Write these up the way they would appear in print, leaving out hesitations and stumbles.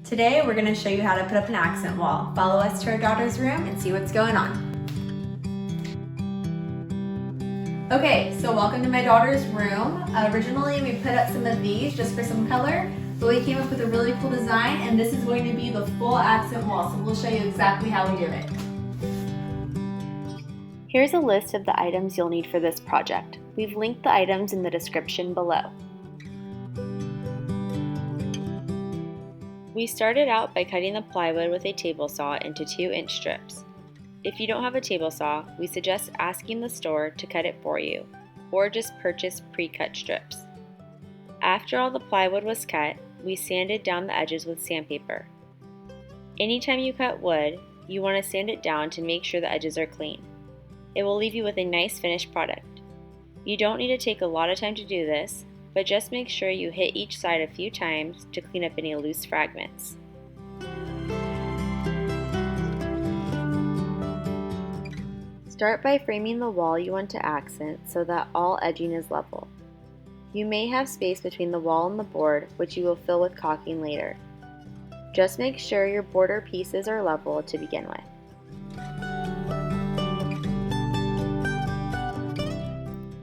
Today we're going to show you how to put up an accent wall. Follow us to our daughter's room and see what's going on. Okay, so welcome to my daughter's room. Originally we put up some of these just for some color, but we came up with a really cool design, and this is going to be the full accent wall, so we'll show you exactly how we do it. Here's a list of the items you'll need for this project. We've linked the items in the description below. We started out by cutting the plywood with a table saw into 2-inch strips. If you don't have a table saw, we suggest asking the store to cut it for you, or just purchase pre-cut strips. After all the plywood was cut, we sanded down the edges with sandpaper. Anytime you cut wood, you want to sand it down to make sure the edges are clean. It will leave you with a nice finished product. You don't need to take a lot of time to do this, but just make sure you hit each side a few times to clean up any loose fragments. Start by framing the wall you want to accent so that all edging is level. You may have space between the wall and the board, which you will fill with caulking later. Just make sure your border pieces are level to begin with.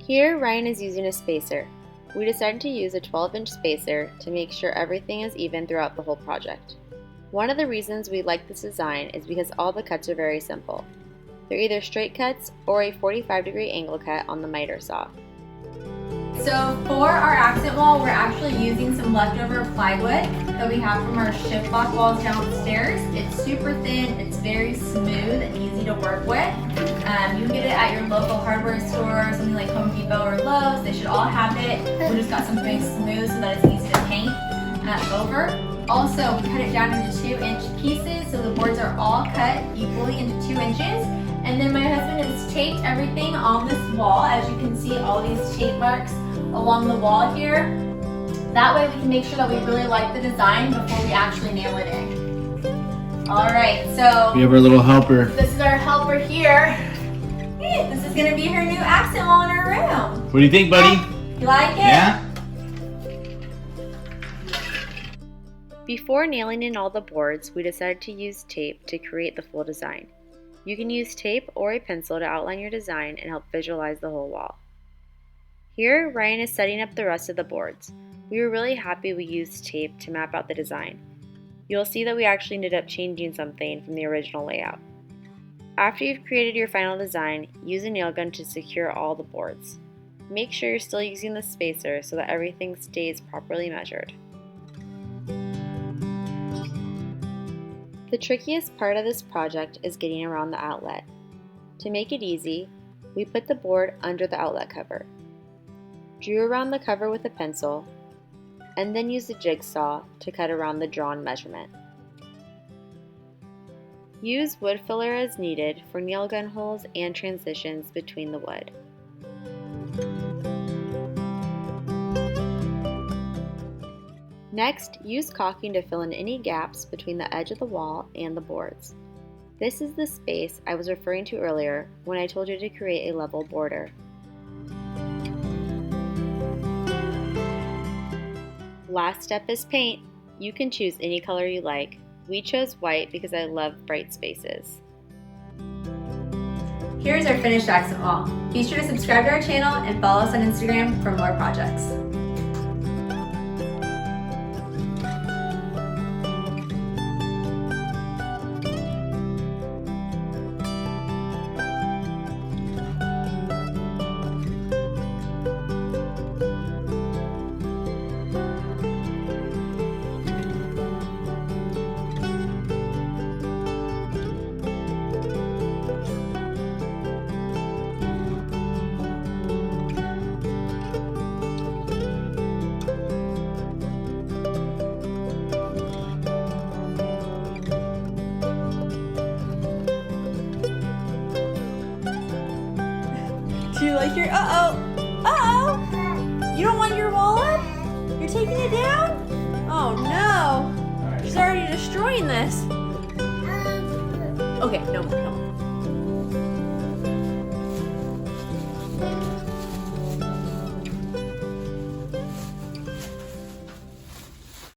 Here, Ryan is using a spacer. We decided to use a 12-inch spacer to make sure everything is even throughout the whole project. One of the reasons we like this design is because all the cuts are very simple. They're either straight cuts or a 45-degree angle cut on the miter saw. So for our accent wall, we're actually using some leftover plywood that we have from our shift block walls downstairs. It's super thin, it's very smooth and easy to work with. You can get it at your local hardware store, something like Home Depot or Lowe's. They should all have it. We just got something smooth so that it's easy to paint over. Also, we cut it down into 2-inch pieces, so the boards are all cut equally into 2 inches. And then my husband has taped everything on this wall. As you can see, all these tape marks along the wall here. That way we can make sure that we really like the design before we actually nail it in. All right, so we have our little helper. This is our helper here. This is gonna be her new accent wall in her room. What do you think, buddy? You like it? Yeah? Before nailing in all the boards, we decided to use tape to create the full design. You can use tape or a pencil to outline your design and help visualize the whole wall. Here, Ryan is setting up the rest of the boards. We were really happy we used tape to map out the design. You'll see that we actually ended up changing something from the original layout. After you've created your final design, use a nail gun to secure all the boards. Make sure you're still using the spacer so that everything stays properly measured. The trickiest part of this project is getting around the outlet. To make it easy, we put the board under the outlet cover, drew around the cover with a pencil, and then used a jigsaw to cut around the drawn measurement. Use wood filler as needed for nail gun holes and transitions between the wood. Next, use caulking to fill in any gaps between the edge of the wall and the boards. This is the space I was referring to earlier when I told you to create a level border. Last step is paint. You can choose any color you like. We chose white because I love bright spaces. Here's our finished accent wall. Be sure to subscribe to our channel and follow us on Instagram for more projects. Do you like your, You don't want your wall up? You're taking it down? Oh no, she's already destroying this.